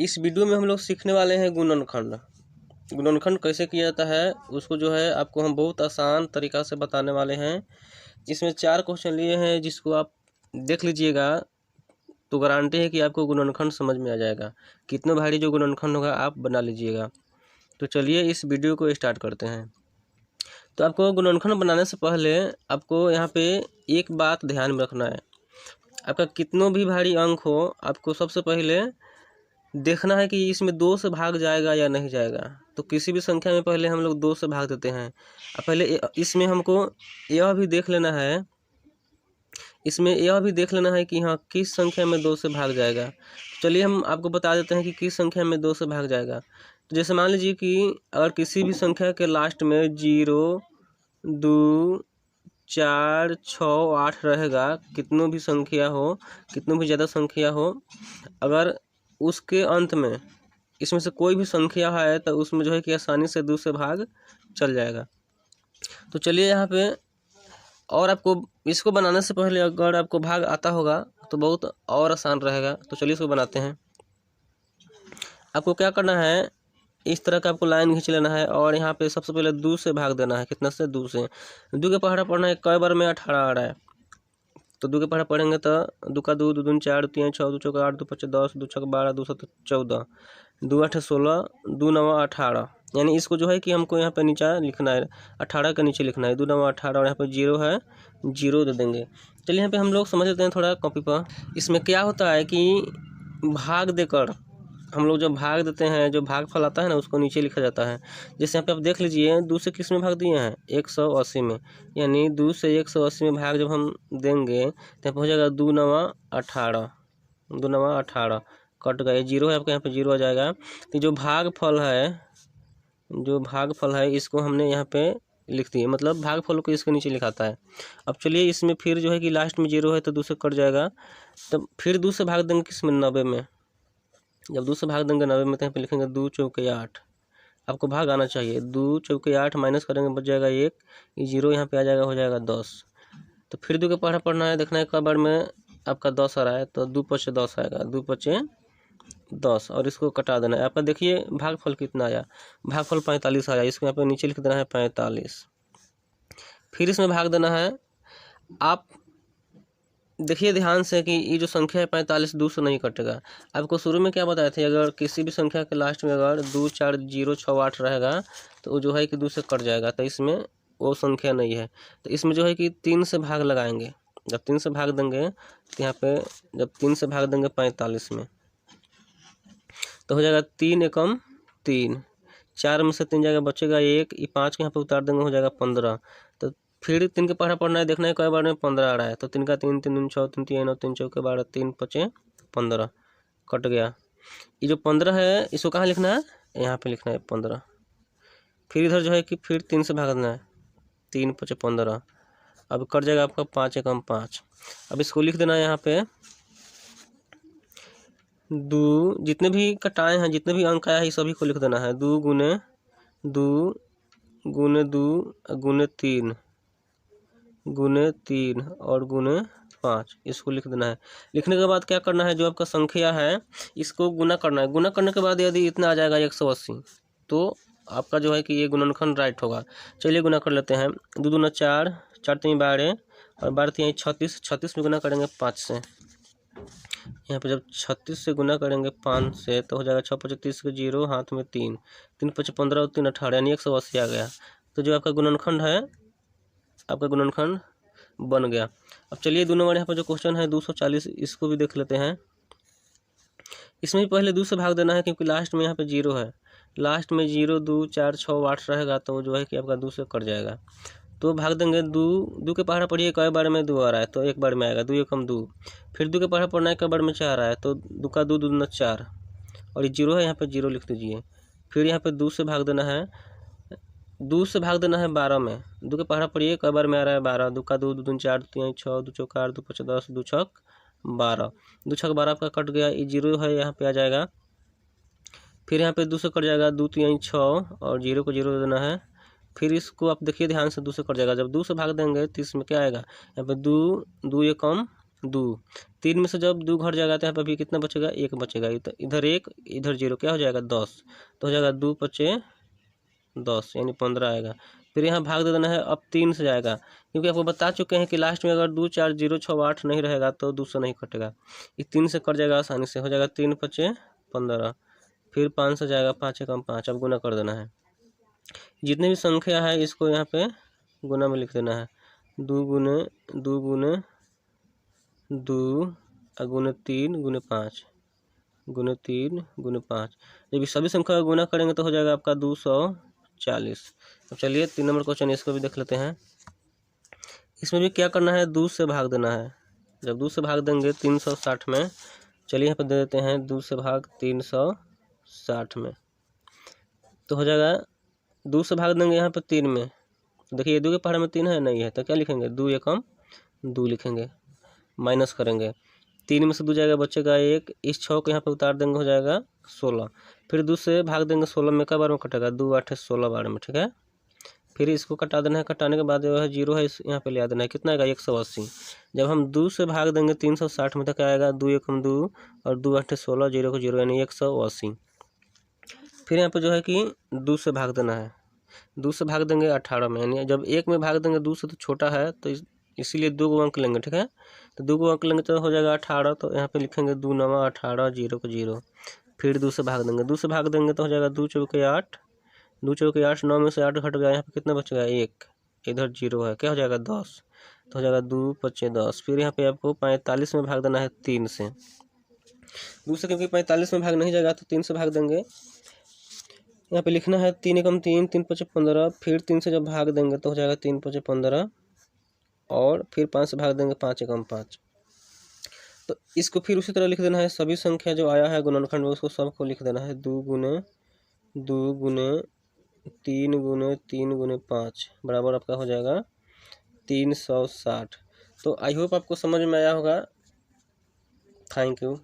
इस वीडियो में हम लोग सीखने वाले हैं गुणनखंड। गुणनखंड कैसे किया जाता है उसको जो है आपको हम बहुत आसान तरीक़ा से बताने वाले हैं। इसमें 4 क्वेश्चन लिए हैं, जिसको आप देख लीजिएगा तो गारंटी है कि आपको गुणनखंड समझ में आ जाएगा। कितने भारी जो गुणनखंड होगा आप बना लीजिएगा। तो चलिए इस वीडियो को स्टार्ट करते हैं। तो आपको गुणनखंड बनाने से पहले आपको यहाँ पे एक बात ध्यान में रखना है। आपका कितनों भी भारी अंक हो, आपको सबसे पहले देखना है कि इसमें 2 से भाग जाएगा या नहीं जाएगा। तो किसी भी संख्या में पहले हम लोग 2 से भाग देते हैं। अब पहले इसमें हमको यह भी देख लेना है, कि हाँ किस संख्या में 2 से भाग जाएगा। चलिए हम आपको बता देते हैं कि किस संख्या में 2 से भाग जाएगा। तो जैसे मान लीजिए कि अगर किसी भी संख्या के लास्ट में 0, 2, 4, 6, 8 रहेगा, कितनों भी संख्या हो, कितनों भी ज़्यादा संख्या हो, अगर उसके अंत में इसमें से कोई भी संख्या है तो उसमें जो है कि आसानी से 2 से भाग चल जाएगा। तो चलिए यहाँ पे, और आपको इसको बनाने से पहले अगर आपको भाग आता होगा तो बहुत और आसान रहेगा। तो चलिए इसको बनाते हैं। आपको क्या करना है, इस तरह का आपको लाइन खींच लेना है और यहाँ पे सबसे पहले 2 से भाग देना है। कितना से? 2 से। 2 के पहाड़ा पढ़ना है, कई बार में 18 आ रहा है तो 2 के पहाड़ा पढ़ेंगे तो 2 का 2, 2 दूनी 4, 2 तीन 6, 2 चौका 8, 2 पचे 10, 2 छक 12, 2 सत 14, 2 आठ 16, 2 नवा 18। यानी इसको जो है कि हमको यहाँ पे नीचे लिखना है, 18 के नीचे लिखना है 2 नवा 18, और यहाँ पे 0 है, 0 दे देंगे। चलिए यहाँ पे हम लोग समझ लेते हैं थोड़ा कॉपी पर। इसमें क्या होता है कि भाग देकर हम लोग जब भाग देते हैं, जो भागफल आता है ना उसको नीचे लिखा जाता है। जैसे यहाँ पे आप देख लीजिए 2 से किस में भाग दिए हैं? 180 में। यानी 2 से 180 में भाग जब हम देंगे तो यहाँ पे हो जाएगा 2 नवा 18, 2 नवा 18 कट गए, 0 है आपके यहाँ पे 0 आ जाएगा। तो जो भागफल है इसको हमने यहाँ पे लिख दिए, मतलब भागफल को इसके नीचे लिखाता है। अब चलिए इसमें फिर जो है कि लास्ट में 0 है तो 2 से कट जाएगा, तब फिर 2 से भाग देंगे किस में? 90 में। जब 2 से भाग देंगे 90 में तो यहाँ पे लिखेंगे 2 चौके 8। आपको भाग आना चाहिए, 2 चौके 8 माइनस करेंगे बच जाएगा 1, ये 0 यहाँ पे आ जाएगा, हो जाएगा 10। तो फिर 2 के पहाड़ा पढ़ना है, देखना है कब बार में आपका 10 आ रहा है तो 2 पचे 10 आएगा, 2 पचे 10, और इसको कटा देना है। आपका देखिए भागफल कितना आया, भागफल 45 आया। इसको यहाँ पे नीचे लिख देना है 45। फिर इसमें भाग देना है। आप देखिए ध्यान से कि ये जो संख्या है 45 2 से नहीं कटेगा। आपको शुरू में क्या बताए थे, अगर किसी भी संख्या के लास्ट में अगर 2, 4, 0, 6, 8 रहेगा तो वो जो है कि 2 से कट जाएगा, तो इसमें वो संख्या नहीं है। तो इसमें जो है कि 3 से भाग लगाएंगे। जब 3 से भाग देंगे तो यहाँ पे जब 3 से भाग देंगे 45 में तो हो जाएगा 3 एकम 3, 4 में से 3 जाएगा, बचेगा 1, ये 5 के यहाँ पे उतार देंगे, हो जाएगा 15। तो फिर 3 के पहाड़ा पढ़ना है, देखना है कई बार में 15 आ रहा है तो 3 का 3, 3 दूनी 6, 3 तीन 9, 3 चौके 12, 3 पचे 15 कट गया। ये जो 15 है इसको कहाँ लिखना है? यहाँ पे लिखना है 15। फिर इधर जो है कि फिर 3 से भागना है, 3 पचे 15, अब कट जाएगा आपका 5 एकम 5। अब इसको लिख देना है यहाँ पे 2, जितने भी कटाए हैं, जितने भी अंक आया है सभी को लिख देना है। 2 गुने 2 गुने 2 गुने 3 गुने 3 और गुने 5, इसको लिख देना है। लिखने के बाद क्या करना है, जो आपका संख्या है इसको गुना करना है। गुना करने के बाद यदि इतना आ जाएगा 180 तो आपका जो है कि ये गुणनखंड राइट होगा। चलिए गुना कर लेते हैं। 2 दूना 4, 4 तीन 12 और 12 तीन 36, 36 में गुना करेंगे 5 से। यहाँ पे जब 36 से गुना करेंगे 5 से तो हो जाएगा 6 पचे 30 के 0, हाथ में 3, 3 पचे 15 और 3 18, यानी 180 आ गया। तो जो आपका गुणनखंड है, आपका गुणनखंड बन गया। अब चलिए 2 नंबर यहाँ पर जो क्वेश्चन है 240, इसको भी देख लेते हैं। इसमें भी पहले 2 से भाग देना है क्योंकि लास्ट में यहाँ पे 0 है। लास्ट में 0, 2, 4, 6, 8 रहेगा तो जो है कि आपका 2 से कट जाएगा। तो भाग देंगे 2 के पहाड़ा पढ़िए, कई बार में 2 आ रहा है तो एक बार में आएगा, 2 एकम 2। फिर 2 के पहाड़ा पढ़ना है, कई बार में 4 आ रहा है तो 2 का 2, 2 दूना 4, और ये 0 है, यहाँ पे 0 लिख दीजिए। फिर यहाँ पे 2 से भाग देना है, 2 से भाग देना है 12 में। 2 के पहाड़ा पढ़िए, कई बार में आ रहा है 12, 2 का 2, 2 दूनी 4, 3 6, 2 चौका 8, 2 पचे 10, 2 छक 12, 2 छक 12 आपका कट गया, ये 0 है यहाँ पे आ जाएगा। फिर यहाँ पे 2 से कट जाएगा, 2 3 6 और 0 को 0 देना है। फिर इसको आप देखिए ध्यान से, 2 से कट जाएगा। जब 2 से भाग देंगे तो इसमें क्या आएगा, यहाँ पे 2 2 एकम 2, 3 में से जब 2 घट जाएगा तो यहाँ पर भी कितना बचेगा, 1 बचेगा। इधर 1 इधर 0, क्या हो जाएगा 10, तो हो जाएगा 2 पचे 10 यानी 15 आएगा। फिर यहाँ भाग दे देना है। अब 3 से जाएगा, क्योंकि आपको बता चुके हैं कि लास्ट में अगर 2 4 0 6 8 नहीं रहेगा तो 2 से नहीं कटेगा। ये 3 से कट जाएगा आसानी से, हो जाएगा 3 पचे 15। फिर 5 से जाएगा, 5 एकम 5। अब गुना कर देना है। जितने भी संख्या है इसको यहाँ पे गुना में लिख देना है। 2 गुने 2 गुने 2 गुने 3 गुने 5 गुने 3 गुने 5। जब सभी संख्या का गुना करेंगे तो हो जाएगा आपका 240। अब चलिए 3 नंबर क्वेश्चन इसको भी देख लेते हैं। इसमें भी क्या करना है, 2 से भाग देना है। जब 2 से भाग देंगे 360 में, चलिए यहाँ पर दे देते हैं 2 से भाग 360 में, तो हो जाएगा 2 से भाग देंगे यहाँ पर 3 में। देखिए 2 के पहाड़ में 3 है नहीं है, तो क्या लिखेंगे, 2 एकम 2 लिखेंगे, माइनस करेंगे। 3 में से 2 जाएगा, बचेगा 1। इस 6 को यहाँ पे उतार देंगे, हो जाएगा 16। फिर 2 से भाग देंगे 16 में, कई बार में कटेगा, 2 8 16 बार में, ठीक है। फिर इसको कटा देना है। कटाने के बाद जो है 0 है, इस यहाँ पे ले आ देना है। कितना आएगा, 180। जब हम 2 से भाग देंगे 360 में तो क्या आएगा, 2 एकम 2 और 2 8 16, 0 को 0 यानी 180। फिर यहाँ पे जो है कि 2 से भाग देना है। 2 से भाग देंगे 18 में, यानी जब 1 में भाग देंगे 2 से तो छोटा है, तो इसीलिए 2 को अंक लेंगे, ठीक है। तो 2 को अंक लेंगे तो हो जाएगा 18। तो यहाँ पे लिखेंगे 2 9 18, 0 को 0। फिर 2 से भाग देंगे, 2 से भाग देंगे तो हो जाएगा 2 चौके 8, 2 चौके 8, 9 में से 8 घट गया, यहाँ पे कितना बचेगा 1, इधर 0 है, क्या हो जाएगा 10, तो हो जाएगा 2 पचे 10। फिर यहाँ पे आपको 45 में भाग देना है 3 से। 2 से क्योंकि 45 में भाग नहीं जाएगा तो 3 से भाग देंगे। यहाँ पे लिखना है 3 एकम 3, 3 पचे 15। फिर 3 से जब भाग देंगे तो हो जाएगा 3 पचे 15, और फिर 5 से भाग देंगे 5 एकम 5। तो इसको फिर उसी तरह लिख देना है। सभी संख्या जो आया है गुणनखंड में उसको सबको लिख देना है। 2 गुने 3 गुने 3 गुने 5 बराबर आपका हो जाएगा 360। तो आई होप आपको समझ में आया होगा। Thank you.